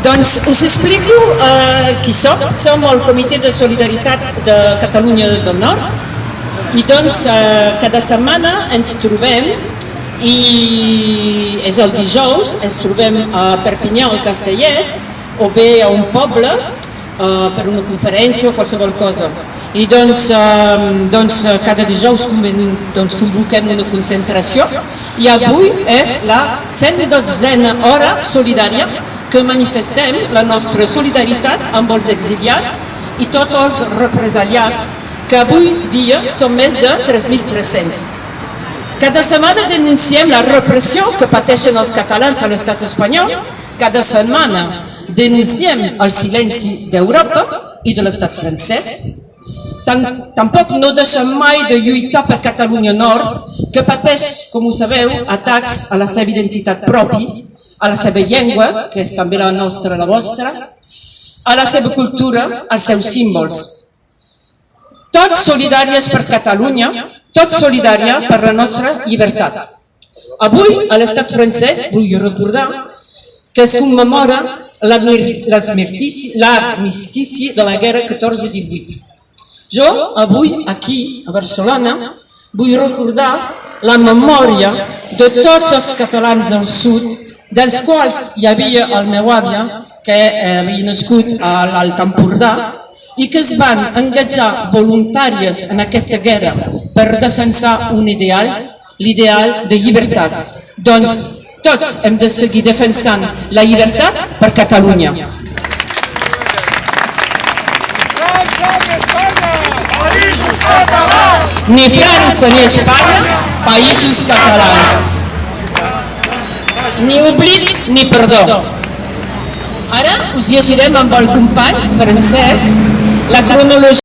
Doncs us explico qui som. Som el Comitè de Solidaritat de Catalunya del Nord i doncs cada setmana ens trobem i és el dijous, ens trobem a Perpinyà o Castellet o bé a un poble per una conferència o qualsevol cosa. I doncs cada dijous convoquem una concentració i avui és la 112a hora solidària que manifestem la nostra solidaritat amb els exiliats i tots els represaliats, que avui dia són més de 3.300. Cada setmana denunciem la repressió que pateixen els catalans a l'estat espanyol, cada setmana denunciem el silenci d'Europa i de l'estat francès. Tampoc no deixem mai de lluitar per Catalunya Nord, que pateix, com ho sabeu, atacs a la seva identitat pròpia, a la seva llengua, que és també la nostra, la vostra, a la seva cultura, als seus símbols. Tots solidàries per Catalunya, tots solidària per la nostra llibertat. Avui, a l'estat francès, vull recordar que es commemora l'armistici de la guerra 14-18. Jo, avui, aquí, a Barcelona, vull recordar la memòria de tots els catalans del sud, dels quals hi havia el meu àvia, que havia nascut a l'Alt Empordà, i que es van engatjar voluntàries en aquesta guerra per defensar un ideal, l'ideal de llibertat. Doncs tots hem de seguir defensant la llibertat per Catalunya. Ni França ni Espanya, països catalans. Ni oblit ni perdó. Ara us llegirem amb el company francès la cronologia